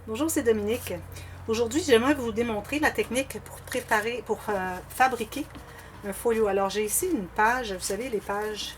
Bonjour, c'est Dominique. Aujourd'hui, j'aimerais vous démontrer la technique pour fabriquer un folio. Alors, j'ai ici une page, vous savez, les pages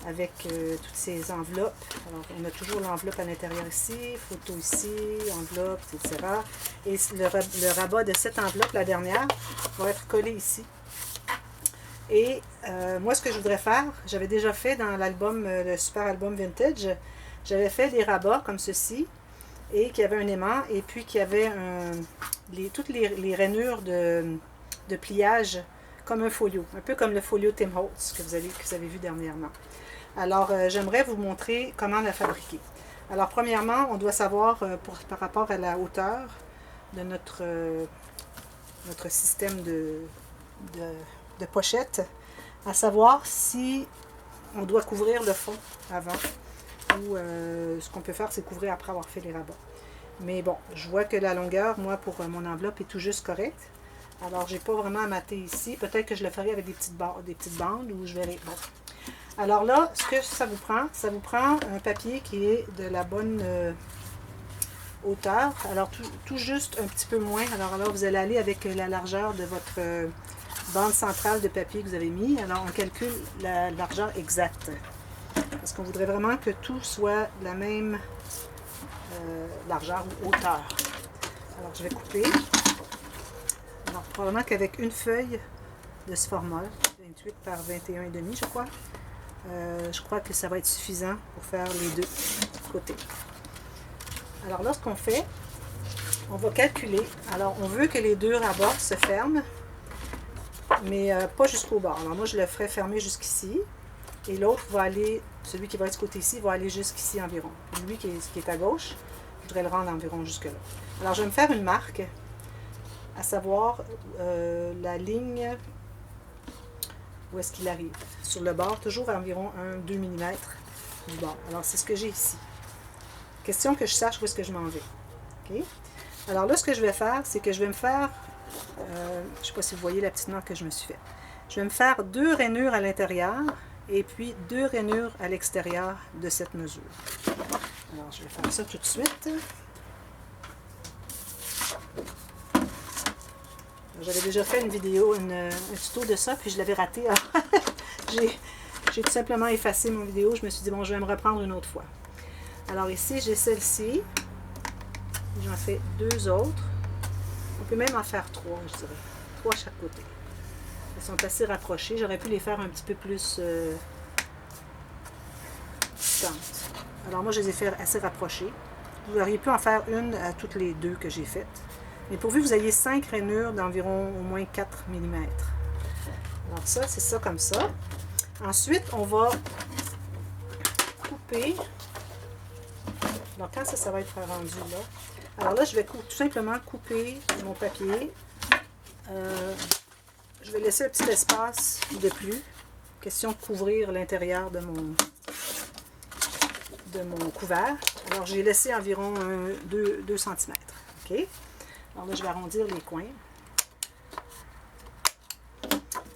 avec toutes ces enveloppes. Alors, on a toujours l'enveloppe à l'intérieur ici, photo ici, enveloppe, etc. Et le rabat de cette enveloppe, la dernière, va être collé ici. Et moi, ce que je voudrais faire, j'avais déjà fait dans l'album, le super album vintage, j'avais fait des rabats comme ceci, et qui avait un aimant, et puis qui avait toutes les rainures de pliage comme un folio, un peu comme le folio Tim Holtz que vous avez vu dernièrement. Alors, j'aimerais vous montrer comment la fabriquer. Alors, premièrement, on doit savoir par rapport à la hauteur de notre système de pochette, à savoir si on doit couvrir le fond avant ou ce qu'on peut faire, c'est couvrir après avoir fait les rabats. Mais bon, je vois que la longueur, moi, pour mon enveloppe est tout juste correcte. Alors, j'ai pas vraiment à mater ici. Peut-être que je le ferai avec des petites bandes ou je verrai. Bon. Alors là, ce que ça vous prend un papier qui est de la bonne hauteur. Alors, tout juste un petit peu moins. Alors là, vous allez aller avec la largeur de votre bande centrale de papier que vous avez mis. Alors, on calcule la largeur exacte. Parce qu'on voudrait vraiment que tout soit la même largeur ou hauteur. Alors, je vais couper. Alors, probablement qu'avec une feuille de ce format, 28 par 21,5, je crois que ça va être suffisant pour faire les deux côtés. Alors là, ce qu'on fait, on va calculer. Alors, on veut que les deux rabats se ferment, mais pas jusqu'au bord. Alors, moi, je le ferai fermer jusqu'ici. Et l'autre va aller, celui qui va être ce côté-ci, va aller jusqu'ici environ. Et lui qui est à gauche, je voudrais le rendre environ jusque-là. Alors, je vais me faire une marque, à savoir la ligne où est-ce qu'il arrive. Sur le bord, toujours à environ 1-2 mm du bord. Alors, c'est ce que j'ai ici. Question que je sache où est-ce que je m'en vais. Okay? Alors là, ce que je vais faire, c'est que je vais me faire, je ne sais pas si vous voyez la petite marque que je me suis faite. Je vais me faire 2 rainures à l'intérieur et puis 2 rainures à l'extérieur de cette mesure. Alors, je vais faire ça tout de suite. J'avais déjà fait une vidéo, un tuto de ça, puis je l'avais raté. J'ai tout simplement effacé mon vidéo. Je me suis dit, bon, je vais me reprendre une autre fois. Alors ici, j'ai celle-ci. J'en fais 2 autres. On peut même en faire 3, je dirais. 3 à chaque côté. Elles sont assez rapprochées. J'aurais pu les faire un petit peu plus distantes. Alors moi, je les ai fait assez rapprochées. Vous auriez pu en faire une à toutes les 2 que j'ai faites. Mais pourvu que vous ayez 5 rainures d'environ au moins 4 mm. Alors ça, c'est ça comme ça. Ensuite, on va couper. Alors quand ça va être rendu là. Alors là, je vais tout simplement couper mon papier. Je vais laisser un petit espace de plus. Question de couvrir l'intérieur de mon couvert. Alors j'ai laissé environ 2 cm. OK? Alors là, je vais arrondir les coins.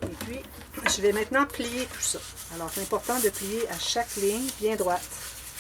Et puis, je vais maintenant plier tout ça. Alors, c'est important de plier à chaque ligne bien droite.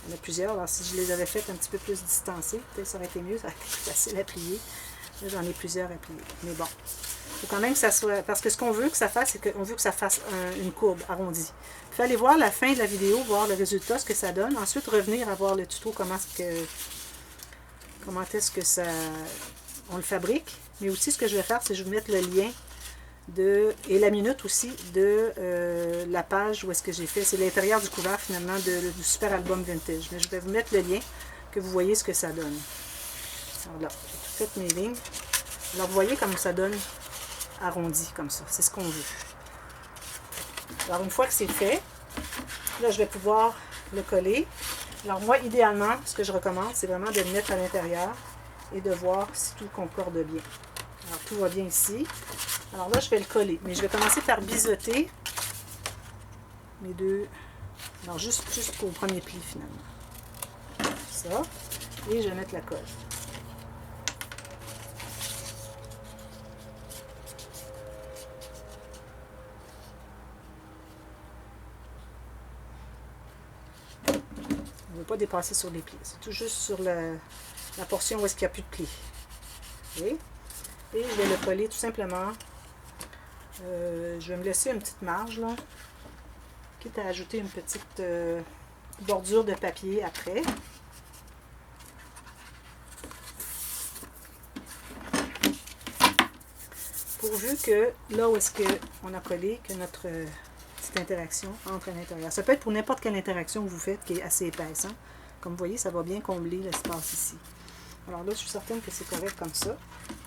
Il y en a plusieurs. Alors, si je les avais faites un petit peu plus distancées, peut-être ça aurait été mieux, ça aurait été plus facile à plier. Là, j'en ai plusieurs à plier. Mais bon, il faut quand même que ça soit... Parce que ce qu'on veut que ça fasse, c'est qu'on veut que ça fasse une courbe arrondie. Il faut aller voir la fin de la vidéo, voir le résultat, ce que ça donne. Ensuite, revenir à voir le tuto, comment est-ce que ça... on le fabrique, mais aussi ce que je vais faire, c'est que je vais vous mettre le lien et la minute aussi de la page où est-ce que j'ai fait, c'est l'intérieur du couvert finalement du super album vintage, mais je vais vous mettre le lien que vous voyez ce que ça donne. Alors là, j'ai tout fait mes lignes. Alors vous voyez comme ça donne arrondi comme ça, c'est ce qu'on veut. Alors une fois que c'est fait, là je vais pouvoir le coller. Alors moi idéalement, ce que je recommande, c'est vraiment de le mettre à l'intérieur et de voir si tout concorde bien. Alors tout va bien ici. Alors là, je vais le coller. Mais je vais commencer par biseauter mes deux. Alors juste au premier pli finalement. Ça. Et je vais mettre la colle. On ne veut pas dépasser sur les plis. C'est tout juste sur le la portion où est-ce qu'il n'y a plus de plis. Okay? Et je vais le coller tout simplement. Je vais me laisser une petite marge, là, quitte à ajouter une petite bordure de papier après. Pourvu que là où est-ce qu'on a collé, que notre petite interaction entre à l'intérieur. Ça peut être pour n'importe quelle interaction que vous faites qui est assez épaisse. Hein? Comme vous voyez, ça va bien combler l'espace ici. Alors là, je suis certaine que c'est correct comme ça.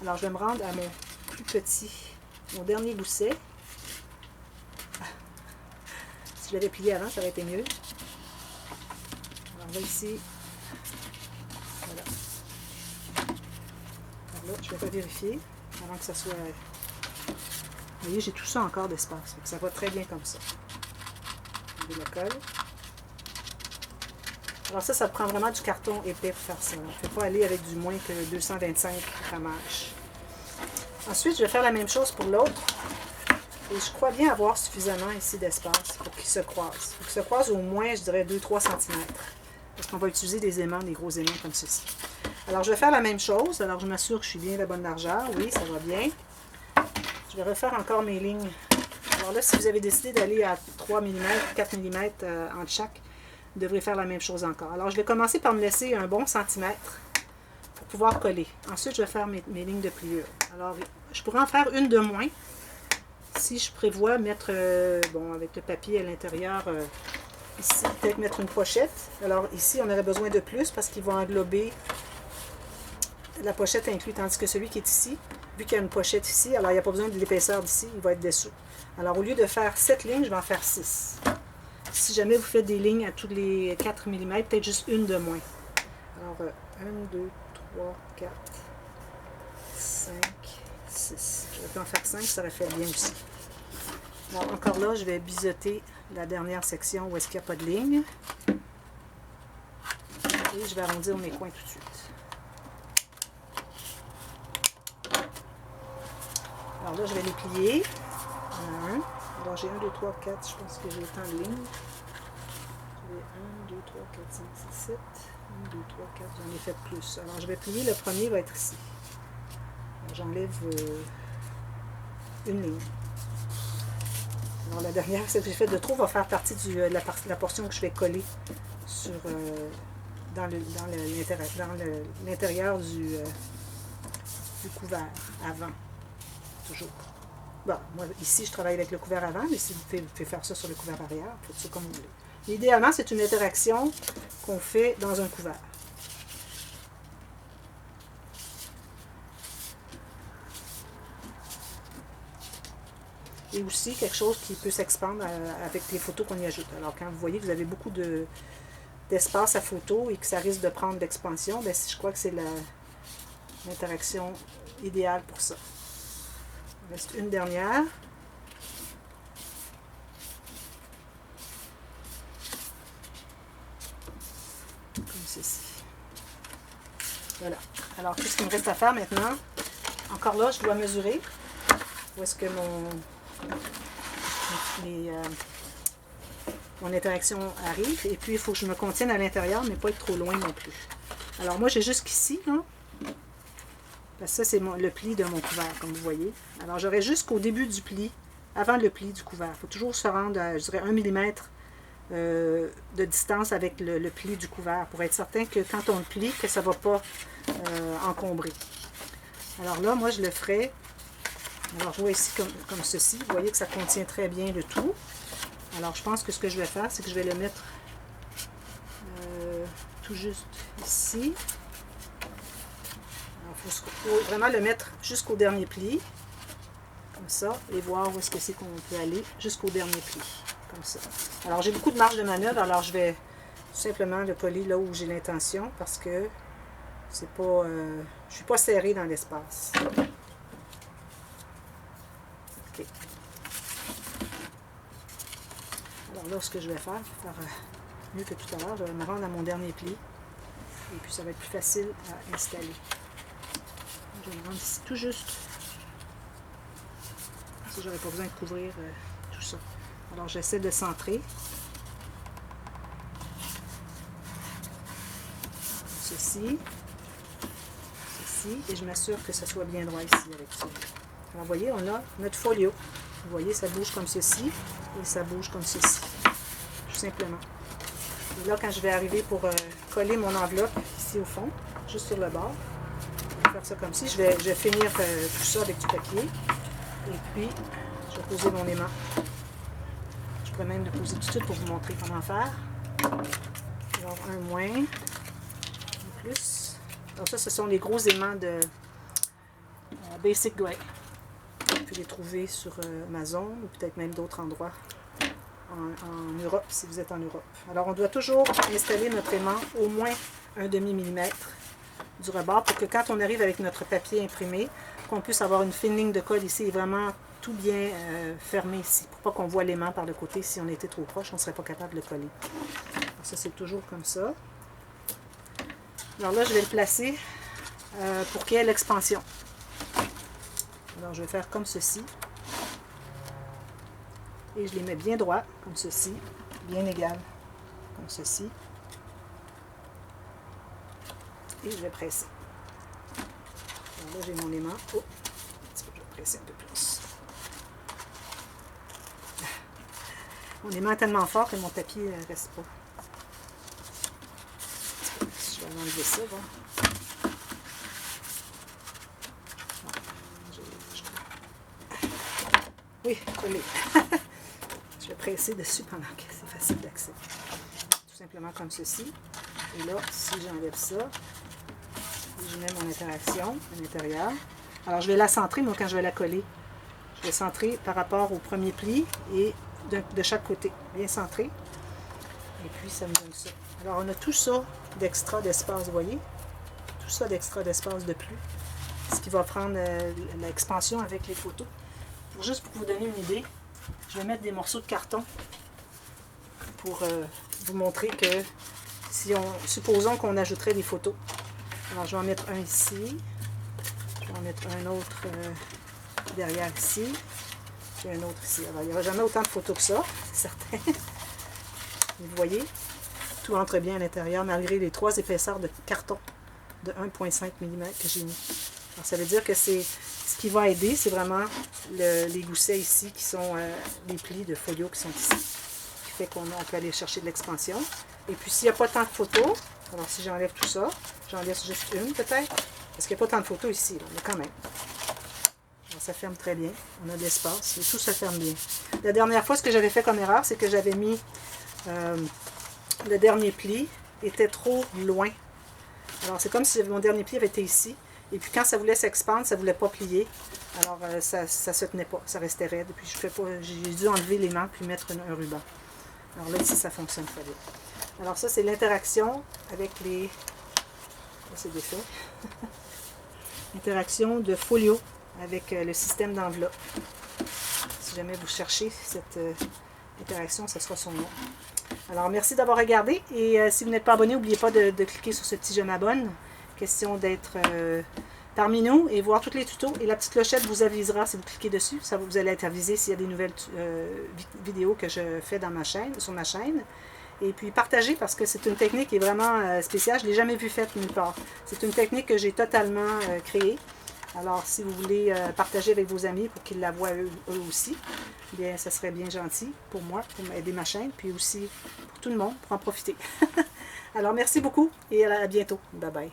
Alors, je vais me rendre à mon plus petit, mon dernier gousset. Si je l'avais plié avant, ça aurait été mieux. Alors là, ici, voilà. Alors là, je vais revérifier avant que ça soit... Vous voyez, j'ai tout ça encore d'espace. Ça va très bien comme ça. Je le colle. Alors ça prend vraiment du carton épais pour faire ça. On ne peut pas aller avec du moins que 225 grammages. Ensuite, je vais faire la même chose pour l'autre. Et je crois bien avoir suffisamment ici d'espace pour qu'ils se croisent. Il faut qu'ils se croisent au moins, je dirais, 2-3 cm. Parce qu'on va utiliser des aimants, des gros aimants comme ceci. Alors, je vais faire la même chose. Alors, je m'assure que je suis bien à la bonne largeur. Oui, ça va bien. Je vais refaire encore mes lignes. Alors là, si vous avez décidé d'aller à 3 mm, 4 mm entre chaque, vous devrez faire la même chose encore. Alors, je vais commencer par me laisser un bon centimètre pour pouvoir coller. Ensuite, je vais faire mes lignes de pliure. Alors, je pourrais en faire une de moins si je prévois mettre, bon, avec le papier à l'intérieur, ici, peut-être mettre une pochette. Alors, ici, on aurait besoin de plus parce qu'il va englober la pochette inclue, tandis que celui qui est ici, vu qu'il y a une pochette ici, alors il n'y a pas besoin de l'épaisseur d'ici, il va être dessous. Alors, au lieu de faire 7 lignes, je vais en faire 6. Si jamais vous faites des lignes à tous les 4 mm, peut-être juste une de moins. Alors, 1, 2, 3, 4, 5, 6. J'aurais pu en faire 5, ça aurait fait bien aussi. Alors, encore là, je vais biseauter la dernière section où est-ce qu'il n'y a pas de ligne. Et je vais arrondir mes coins tout de suite. Alors là, je vais les plier. Alors, j'ai 1, 2, 3, 4. Je pense que j'ai autant de lignes. J'ai 1, 2, 3, 4, 5, 6, 7. 1, 2, 3, 4. J'en ai fait plus. Alors, je vais plier. Le premier va être ici. J'enlève une ligne. Alors, la dernière, celle que j'ai faite de trop, va faire partie de la portion que je vais coller sur, dans l'intérieur du couvert avant. Toujours. Bon, moi, ici, je travaille avec le couvert avant, mais si vous pouvez faire ça sur le couvert arrière, faites ça comme vous voulez. Idéalement, c'est une interaction qu'on fait dans un couvert. Et aussi quelque chose qui peut s'expandre avec les photos qu'on y ajoute. Alors, quand vous voyez que vous avez beaucoup d'espace à photo et que ça risque de prendre de l'expansion, bien, je crois que c'est l'interaction idéale pour ça. Il reste une dernière. Comme ceci. Voilà. Alors, qu'est-ce qu'il me reste à faire maintenant? Encore là, je dois mesurer où est-ce que mon interaction arrive. Et puis, il faut que je me contienne à l'intérieur, mais pas être trop loin non plus. Alors, moi, j'ai jusqu'ici, là. Parce que ça, c'est le pli de mon couvert, comme vous voyez. Alors, j'aurai jusqu'au début du pli, avant le pli du couvert. Il faut toujours se rendre à, je dirais, 1 mm de distance avec le pli du couvert pour être certain que quand on le plie, que ça ne va pas encombrer. Alors là, moi, je le ferai. Alors, je vois ici comme ceci. Vous voyez que ça contient très bien le tout. Alors, je pense que ce que je vais faire, c'est que je vais le mettre tout juste ici. Il faut vraiment le mettre jusqu'au dernier pli, comme ça, et voir où est-ce que c'est qu'on peut aller jusqu'au dernier pli, comme ça. Alors, j'ai beaucoup de marge de manœuvre, alors je vais tout simplement le coller là où j'ai l'intention, parce que c'est pas, je suis pas serrée dans l'espace. OK. Alors là, ce que je vais faire mieux que tout à l'heure, je vais me rendre à mon dernier pli, et puis ça va être plus facile à installer. Je vais me rendre ici tout juste. Si j'aurais pas besoin de couvrir tout ça. Alors j'essaie de centrer. Ceci. ici et je m'assure que ça soit bien droit ici avec ça. Alors, vous voyez, on a notre folio. Vous voyez, ça bouge comme ceci et ça bouge comme ceci. Tout simplement. Et là, quand je vais arriver pour coller mon enveloppe ici au fond, juste sur le bord, je vais faire ça comme ci. Je vais finir tout ça avec du papier. Et puis, je vais poser mon aimant. Je pourrais même le poser tout de suite pour vous montrer comment faire. Alors, un moins, un plus. Alors ça, ce sont les gros aimants de Basic Grey. Vous pouvez les trouver sur Amazon ou peut-être même d'autres endroits en Europe, si vous êtes en Europe. Alors, on doit toujours installer notre aimant au moins un demi-millimètre du rebord pour que quand on arrive avec notre papier imprimé, qu'on puisse avoir une fine ligne de colle ici et vraiment tout bien fermé ici, pour pas qu'on voit l'aimant par le côté. Si on était trop proche, on ne serait pas capable de le coller. Alors, ça, c'est toujours comme ça. Alors là, je vais le placer pour qu'il y ait l'expansion. Alors, je vais faire comme ceci. Et je les mets bien droit, comme ceci, bien égal, comme ceci. Et je vais presser. Alors là, j'ai mon aimant. Oh, je vais presser un peu plus. Mon aimant est tellement fort que mon papier ne reste pas. Je vais enlever ça, bon. Oui, collé. Je vais presser dessus pendant que c'est facile d'accès. Tout simplement comme ceci. Et là, si j'enlève ça, je mets mon interaction à l'intérieur. Alors, je vais la centrer, moi, quand je vais la coller. Je vais centrer par rapport au premier pli et de chaque côté. Bien centré. Et puis, ça me donne ça. Alors, on a tout ça d'extra d'espace, vous voyez? Tout ça d'extra d'espace de plus. Ce qui va prendre l'expansion avec les photos. Juste pour vous donner une idée, je vais mettre des morceaux de carton pour vous montrer que si supposons qu'on ajouterait des photos. Alors, je vais en mettre un ici. Je vais en mettre un autre derrière ici. Puis un autre ici. Alors, il n'y aura jamais autant de photos que ça, c'est certain. Vous voyez, tout entre bien à l'intérieur, malgré les 3 épaisseurs de carton de 1,5 mm que j'ai mis. Alors, ça veut dire que c'est ce qui va aider, c'est vraiment les goussets ici qui sont les plis de folio qui sont ici. Ce qui fait qu'on peut aller chercher de l'expansion. Et puis, s'il n'y a pas tant de photos, alors si j'enlève tout ça, j'en laisse juste une peut-être, parce qu'il n'y a pas tant de photos ici, là, mais quand même. Alors, ça ferme très bien, on a de l'espace et tout se ferme bien. La dernière fois, ce que j'avais fait comme erreur, c'est que j'avais mis le dernier pli était trop loin. Alors, c'est comme si mon dernier pli avait été ici. Et puis, quand ça voulait s'expandre, ça ne voulait pas plier. Alors, ça ne se tenait pas. Ça restait raide. Puis, j'ai dû enlever l'aimant puis mettre un ruban. Alors là, ici, ça fonctionne très bien. Alors, ça, c'est l'interaction avec les... Ça, c'est défait. L'interaction de folio avec le système d'enveloppe. Si jamais vous cherchez cette interaction, ce sera son nom. Alors, merci d'avoir regardé. Et si vous n'êtes pas abonné, n'oubliez pas de cliquer sur ce petit « Je m'abonne ». Question d'être parmi nous et voir tous les tutos. Et la petite clochette vous avisera si vous cliquez dessus. Ça, vous allez être avisé s'il y a des nouvelles vidéos que je fais dans ma chaîne, sur ma chaîne. Et puis partagez parce que c'est une technique qui est vraiment spéciale. Je ne l'ai jamais vue faite nulle part. C'est une technique que j'ai totalement créée. Alors, si vous voulez partager avec vos amis pour qu'ils la voient eux aussi, bien, ça serait bien gentil pour moi, pour aider ma chaîne, puis aussi pour tout le monde, pour en profiter. Alors, merci beaucoup et à bientôt. Bye bye.